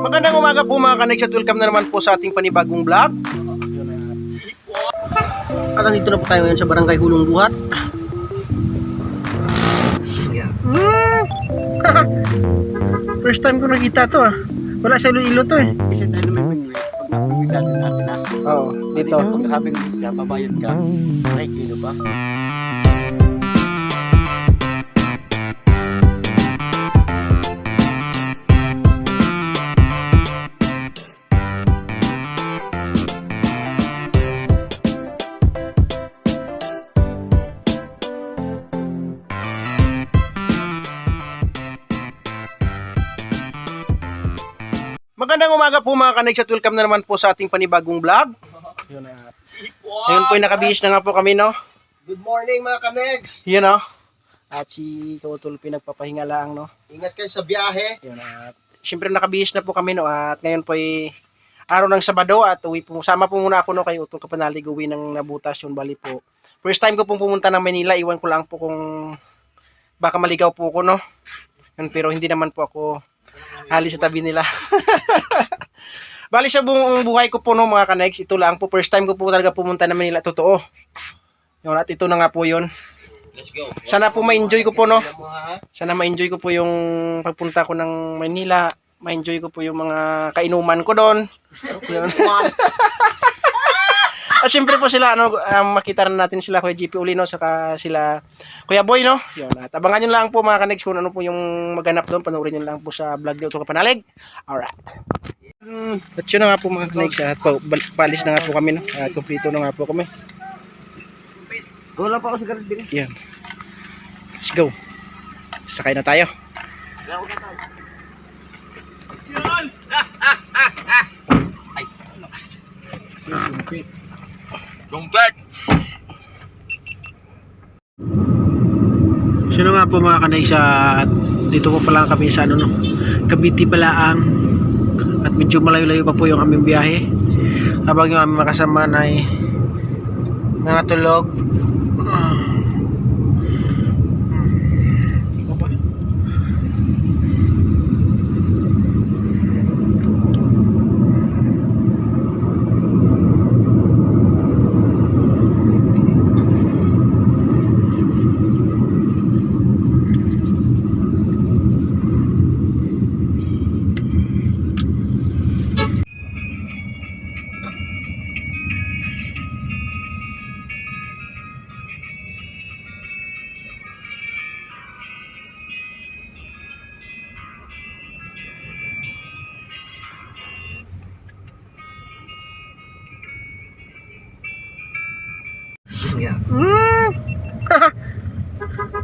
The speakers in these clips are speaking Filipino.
Magandang umaga po mga kanex at welcome na naman po sa ating panibagong vlog. At nandito na po tayo ngayon sa barangay Hulong Buhat. First time ko nakita to ah. Wala sa Iloilo to eh. Kasi tayo naman pag natin natin Oo, dito. Pag nakabing ka, babayad ka, ay kilo pa. Magandang umaga po mga kanex at welcome na naman po sa ating panibagong vlog. Ngayon po ay nakabihis na nga po kami, no? Good morning mga kanegs! Yun, no? At si Kautol pinagpapahinga lang, no? Ingat kayo sa biyahe. Yun, at siyempre nakabihis na po kami, no? At ngayon po ay araw ng Sabado at uwi po. Sama po muna ako, no? Kay Utol Kapanalig, uwi ng Nabutas, yun, bali po. First time ko pong pumunta ng Manila, iwan ko lang po kung baka maligaw po ko, no? Yun, pero hindi naman po ako alis sa tabi nila. Bali sa buong buhay ko po, no, mga kanex, ito lang po. First time ko po talaga pumunta ng Manila. Totoo. Yun, at ito na nga po yun. Let's go. Sana po ma-enjoy ko po, no? Sana ma-enjoy ko po yung pagpunta ko ng Manila. Ma-enjoy ko po yung mga kainuman ko doon. Yun. At syempre po sila, ano, makita na natin sila Kuya GP uli, no? Saka sila Kuya Boy, no? Yun. At abangan nyo lang po mga kanex kung ano po yung maganap doon. Panoorin nyo lang po sa vlog ni Utol Kapanalig. Alright. At yun na nga po mga kanex. At palis na nga po kami, no? At kumplito na nga po kami. Wala pa ako sa garden. Yan. Let's go. Sakay na tayo. Ay, Jumpet! Sino nga po mga kanay sa dito po pala kami sa ano, no? Cavite Palaang at medyo malayo-layo pa po yung aming biyahe habang yung aming makasama na ay mga tulog.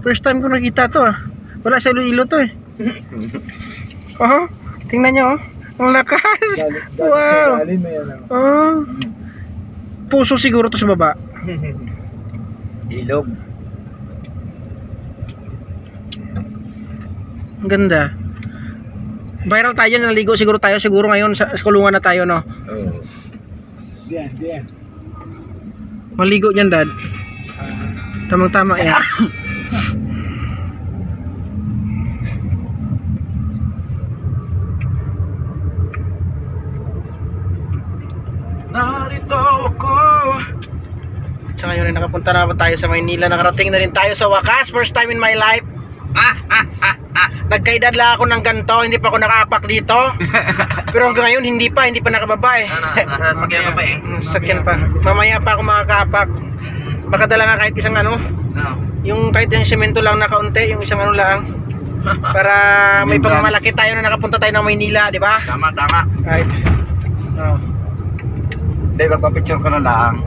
First time ko nakita to ah. Wala sa Iloilo to eh. Oh, tingnan nyo oh. Ang lakas. Wow. Oh. Puso siguro to sa baba. Ilog. Ang ganda. Viral tayo, naligo siguro tayo. Siguro ngayon sa kulungan na tayo, no? Oo. Diyan. Maligo dyan, Dad. Tamang-tama yan. Narito ako. So ngayon ay nakapunta na tayo sa Maynila. Nakarating na rin tayo sa wakas. First time in my life. Nagkaedad lang ako ng ganito. Hindi pa ako nakaapak dito. Pero hanggang ngayon hindi pa nakababa eh. Nasasakyan ka pa eh. Sakyan pa. Mamaya pa ako makakaapak. Baka dala nga kahit isang ano. Yung kahit yung semento lang na kaunti. Yung isang ano lang. Para may pamamalaki tayo na nakapunta tayo ng Maynila, di ba? Tama. Right. Oh. Hindi, magpapicture ka na lang.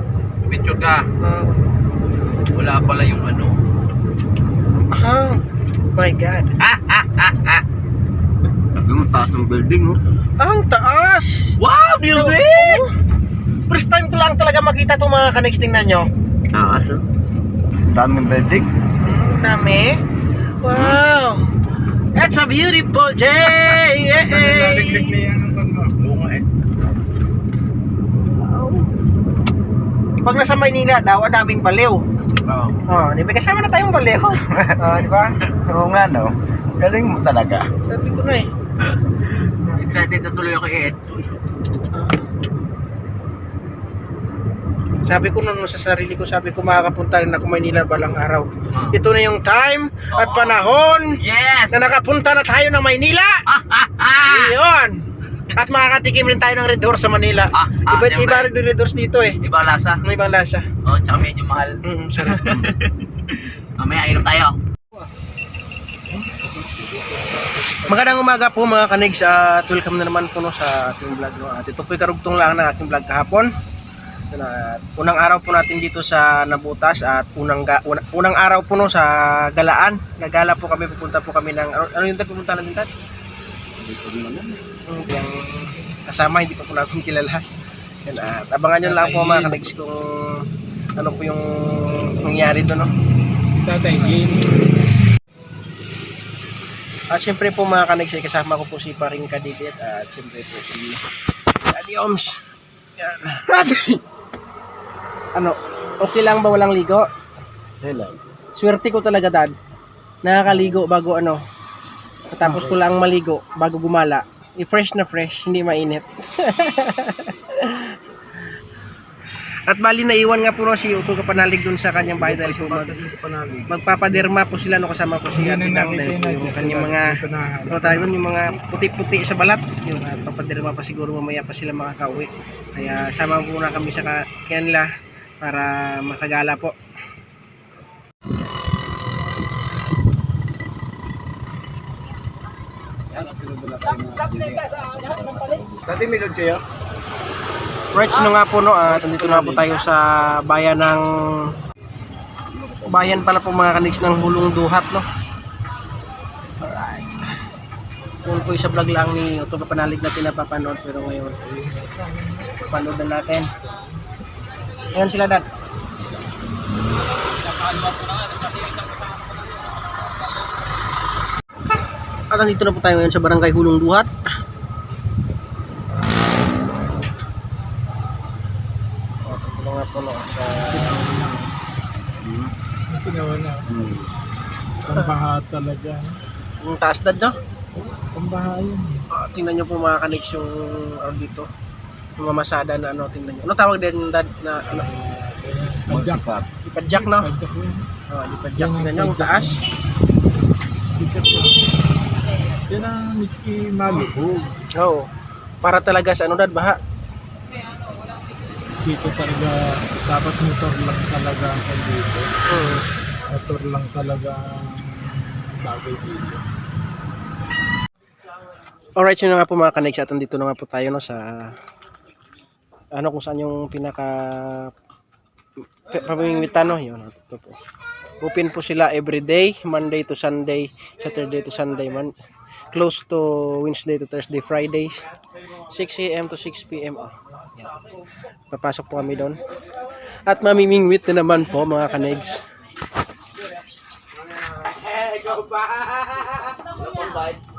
Picture ka. Wala pala yung ano. Oh my God. Sabi mo, taas ng building, oh. Ang taas! Wow, building! First time ko lang talaga makita itong mga kanex. Tingnan nyo. Taas, oh. Daming building. Dami. Wow! That's a beautiful day! Pag nasa Maynila daw, ang daming baliw. Oo. Oh, di ba kasama na tayong baliw? Oh, di ba? Oo nga, no? Galing mo talaga. Sabi ko na eh. excited na tuloy ako i-edit. Sabi ko noon sa sarili ko, sabi ko makakapunta rin ako Maynila balang araw. Ito na yung time at panahon Yes! na nakapunta na tayo ng Maynila. Iyon. At makakatikim rin tayo ng Red Horse sa Manila. Iba rin yung Red Horse dito eh. Iba lasa. May ibang lasa. Oh, tsaka medyo mahal. Sarap. Mamaya inom tayo. Magandang umaga po mga kanigs, at welcome na naman po no, sa ating vlog no. At ito po karugtong lang ng aking vlog kahapon. At unang araw po natin dito sa Nabutas at unang araw po no sa Galaan. Gagala po kami, pupunta po kami ng ano yung pupunta natin tat? Yung kasama hindi pa po natin kilala. Yan, at abangan nyo lang po mga kanigs kung ano po yung nangyari doon no. Tatay, At syempre po mga kanigs, kasama ko po si Paring Kadidit at syempre po si Daddy Oms. Yan. Ano, okay lang ba walang ligo? hello. Swerte ko talaga, Dad. Nakakaligo bago ano. Tapos ko lang maligo bago gumala. I-fresh na fresh, hindi mainit. At bali naiwan nga po no, si Uto Kapanalig dun sa kanyang bahay dahil po magpapaderma po sila no, kasama po si Ate Dang dahil po yung kanyang mga ano tayo yung mga puti-puti sa balat yun, at papaderma pa siguro mamaya pa sila makakauwi, kaya sama po na kami sa kanila para makagala po. Dati milod kayo? Right, no nga po no, nandito na po tayo sa bayan ng pala po mga kanigs ng Hulong Duhat no. Alright. Yun po sa vlog lang ni Uto Kapanalig natin napapanood, pero ngayon papanood na natin. Ayan sila, Dad. At nandito na po tayo ngayon sa barangay Hulong Duhat. Nga po no, sa Sinawa na. Pambaha talaga. yung taas, Dad no. Pambaha yun. Tingnan nyo po mga kaniks yung dito, yung mamasada na ano, tingnan nyo. Ano tawag din, Dad, na ano? Padjak. Ipadjak no? Padjak yun. Ipadjak, tingnan nyo, ang taas. Padjak yun. Yan ang miski malubog. Oo. Para talaga sa ano, Dad, baha. Dito talaga, dapat motor lang talaga ang dito. Motor lang talaga ang bagay dito. Alright, yun na nga po mga kaniks, at dito na nga po tayo no, sa ano kung saan yung pinaka pamimingwitan no, yun. Ito po. Open po sila everyday, Monday to Sunday, Saturday to Sunday, close to Wednesday to Thursday, Fridays, 6 AM to 6 PM. Yan. Papasok po kami doon. At mamimingwit na naman po mga kanigs.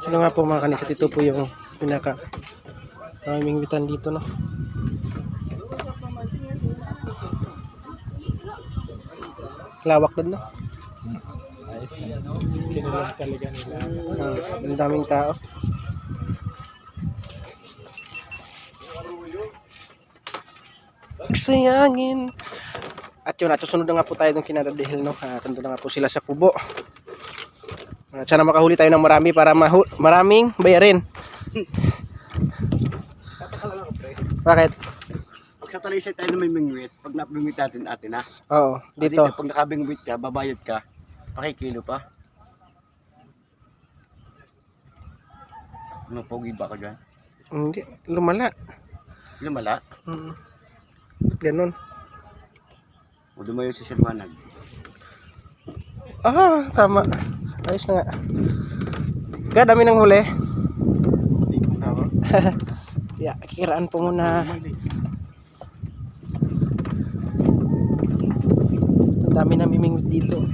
So nga po mga kanigs, at ito po yung pinaka mamimingwitan dito no. Lawak din no. Ayos na. Sinilang talaga nila. Ang daming tao. Sayangin. At yun, at susunod na nga po tayo ng kinadadihil no. At ando na nga po sila sa kubo. At sana makahuli tayo ng marami para maraming bayarin. Bakit? Pag sa talisay tayo na may mingwit, pag napimingwit natin ha. Oo, dito. Pag nakabingwit ka, babayad ka, pakikilo pa. Ano, pogi ba ka dyan? Hindi, lumala. Lumala? Ba't ganun? O dumayo sa Silwanag. Tama. Ayos na nga. Kaya dami ng huli. Yeah, kiraan po muna. Ang dami na mimingwit dito.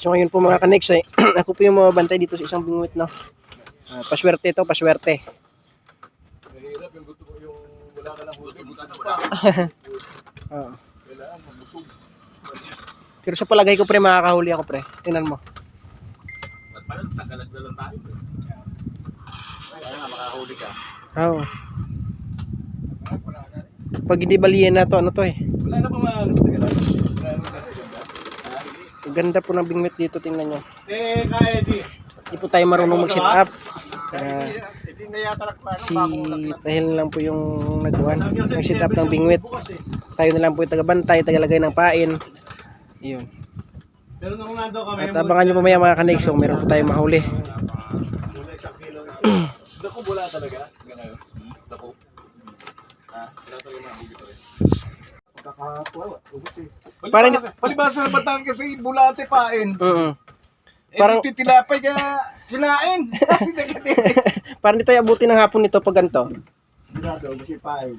So ngayon po mga kanex ay ako po yung mababantay dito sa isang bingwit, no. Paswerte to, paswerte. Mahirap yung gusto ko yung wala ka lang huli. Oo. Kailangan mabusog. Pero sa palagay ko pre, makakahuli ako pre. Tingnan mo. At parang tagalag na lang tayo. Kaya nga makahuli ka. Oo. Pag hindi baliyan na to, ano to eh. Wala na pa maalas na tagalag. Ang ganda po ng bingwit dito, tingnan nyo. Kaya di. Hindi po tayo marunong mag-sit up. Hindi na yata nagpaano. Si Tahil na lang po yung nag-sit up ng bingwit. Tayo na lang po yung tagabantay, tagalagay ng pain. Yun. Pero nung nga daw kami. At abangan nyo pamaya mga kanex, so meron po tayong mahuli. Dako bula talaga. Gano'n. Dako. Wala talaga mahuli pa rin. Parang Palibasa na bataan kasi bulate pain. Parang- Parang titilapay kaya kinain. Kasi parang di tayo abutin ng hapon nito pag ganito. busi pain.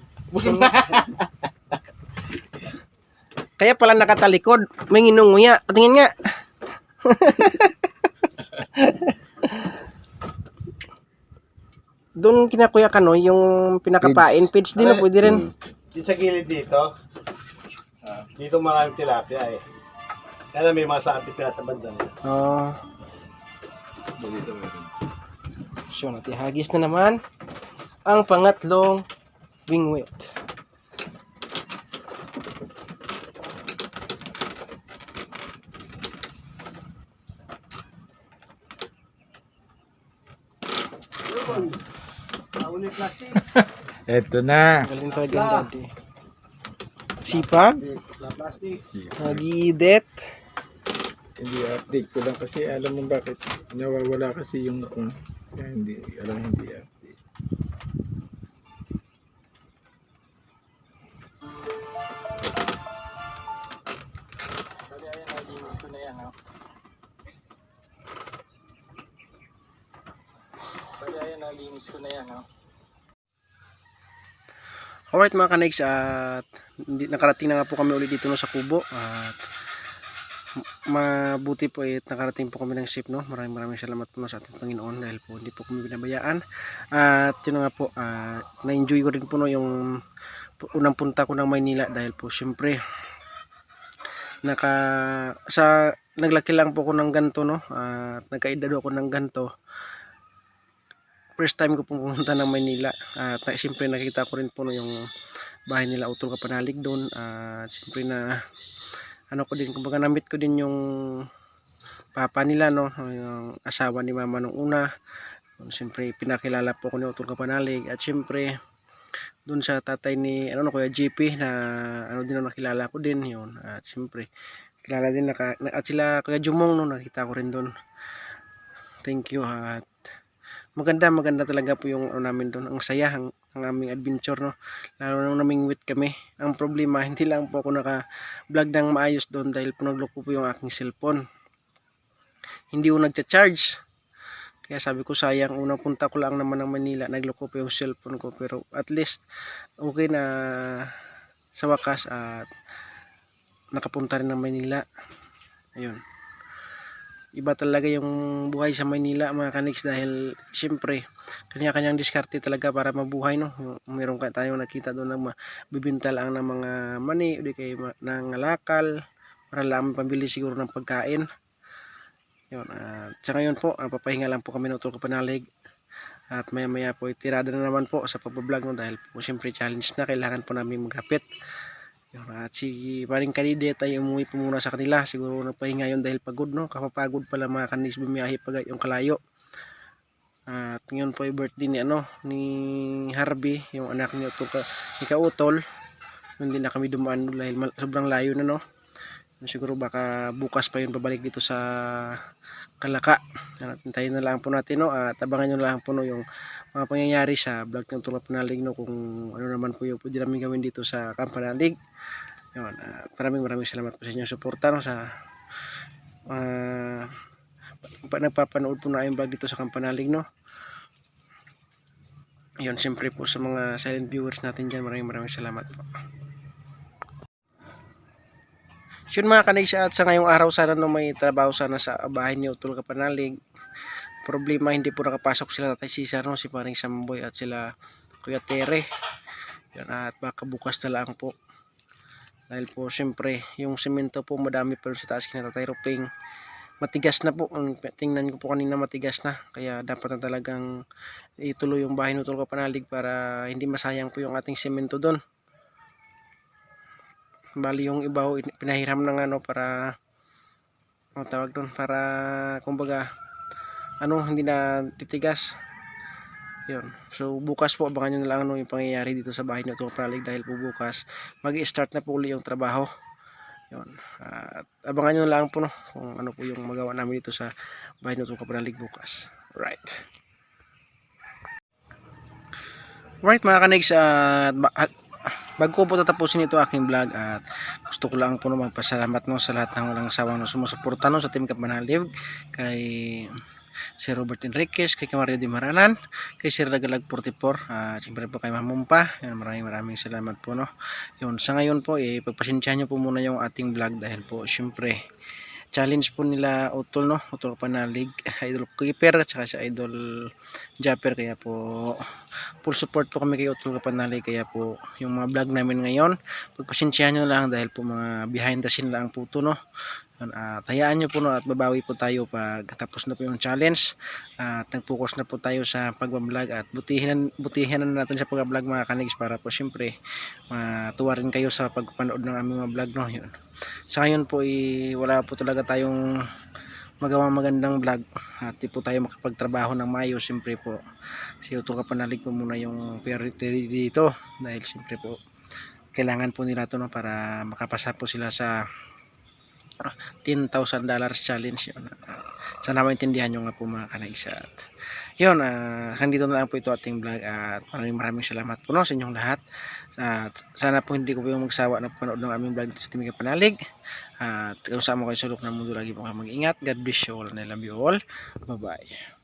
Kaya pala nakatalikod, may nginunguya. Patingin nga. Doon kinakuya ka no, yung pinakapain, page din na pwede rin. Dito sa gilid dito. Dito maraming tilapia eh. Kaya may mga saapit ka sa banda. Oh. So, natihagis na naman ang pangatlong bingwit. Eto na. Galing talaga dati. Sipag, Plastic. nagidet. Hindi update ko lang kasi alam mo bakit nawawala kasi yung kaya hindi update. Alright mga kanex, at nakarating na nga po kami ulit dito no, sa Kubo. At mabuti po nakarating po kami ng safe, no. Maraming salamat po sa ating Panginoon dahil po hindi po kami binabayaan. At yun nga po, na-enjoy ko rin po no, yung unang punta ko ng Maynila dahil po syempre naglaki lang po ko ng ganto, no. At nagkaedad ako ng ganto. First time ko pumunta ng Maynila. At siyempre nakita ko rin po no, yung bahay nila Utol Kapanalig doon. At siyempre na ano ko din, kumbaga na-meet ko din yung papa nila, no, yung asawa ni mama nung una. Siyempre pinakilala po ko ni Utol Kapanalig. At siyempre doon sa tatay ni Kuya JP na din nakilala ko din yun. At siyempre kilala din at sila Kuya Jumong, no, nakita ko rin doon. Thank you. At maganda talaga po yung namin doon. Ang saya ang aming adventure, no. Lalo nung namingwit kami. Ang problema, hindi lang po ako naka-vlog ng maayos doon dahil po nagloko po yung aking cellphone. Hindi ko nagcha-charge. Kaya sabi ko sayang, unang punta ko lang naman ng Manila, nagloko po yung cellphone ko. Pero at least okay na sa wakas at nakapunta rin ng Manila. Ayun. Iba talaga yung buhay sa Maynila mga kanex dahil siyempre kanya-kanyang diskarte talaga para mabuhay, no. Meron tayong nakita doon na bibinta lang ng mga mani o di kay ng lakal para lang pambili siguro ng pagkain. Yun, sa ngayon po papahinga lang po kami ng Utol Kapanalig at maya po tirada na naman po sa pagbablog, no, dahil po siyempre challenge na kailangan po namin maghapit. At si paring Kanidet ay umuwi po muna sa kanila. Siguro nagpahinga yun dahil pagod, no. Kapapagod pala mga kanis bumiyahe pag yung kalayo. At ngayon po ay birthday ni Harvey, yung anak niya ni Kautol. Hindi na kami dumaan dahil sobrang layo na, no. Siguro baka bukas pa yun babalik dito sa Kalaka. Hintayin na lang po natin, no. At abangan nyo lang po, no, yung mga pangyayari sa vlog ng Utol Kapanalig, no, kung ano naman po yung pwede namin gawin dito sa Kapanalig. Yun, maraming salamat po sa inyong suporta, no, sa nagpapanood po na yung vlog dito sa Kapanalig, no. Yun, siyempre po sa mga silent viewers natin dyan, maraming salamat po. Yun mga kanags, at sa ngayong araw sana no may trabaho sana sa bahay ni Utol Kapanalig. Problema hindi po nakapasok sila Tatay Cesar no, si Paring Samboy at sila Kuya Tere. Yan, at baka bukas na lang po. Dahil po siyempre yung semento po madami pa rin sa taas kina Tatay Roping. Matigas na po. Tingnan ko po kanina matigas na. Kaya dapat na talagang ituloy yung bahay ni Utol Kapanalig para hindi masayang po yung ating semento doon. Bali yung ibaw pinahiram ng ano para tawag doon, para kumbaga hindi na titigas. Yun. So bukas po abangan nyo na lang yung pangyayari dito sa bahay ni Utol Kapanalig dahil po bukas mag-i-start na po uli yung trabaho. Yun. At abangan nyo na lang po no, kung ano po yung magawa namin dito sa bahay ni Utol Kapanalig bukas. Right. Right mga kanags, bago ko po tatapusin ito aking vlog at gusto ko lang po magpasalamat no sa lahat ng walang sawang sumusuporta no sa Team Kapanalig, kay Sir Robert Enriquez, kay Mario Di Maranan, kay Sir Lagalag 44, siyempre po kay Mamumpa. Yan, maraming salamat po no. Yun, sa ngayon po pagpasensyahan nyo po muna yung ating vlog dahil po siyempre challenge po nila Utol no, Utol Kapanalig, Idol Keeper at saka si Idol Japper, kaya po full support po kami kay Utol Kapanalig. Kaya po yung mga vlog namin ngayon pagpasensyahan nyo lang dahil po mga behind the scene lang po ito no. At hayaan nyo po no, at babawi po tayo pag tapos na po yung challenge at nag-focus na po tayo sa pagbablog at butihan na natin sa pag-vlog mga kanigs para po siyempre matuwa rin kayo sa pagpanood ng aming mga vlog no. Yun. Sa ngayon po wala po talaga tayong magawang magandang vlog at di po tayo makapagtrabaho ng maayos. Siyempre po si Utol Kapanalig po muna yung priority dito dahil siyempre po kailangan po nila ito no, para makapasa po sila sa $10,000 challenge. Yun. Sana maintindihan nyo nga po mga kanags. At yun, hanggang na lang po ito ating vlog at maraming salamat po no, sa inyong lahat. At sana po hindi ko po yung magsawa na panood ng aming vlog sa Team Kapanalig. At kung saan mo kayo sulok ng mundo, lagi po kayo mag-ingat. God bless you all and I love you all. Bye bye.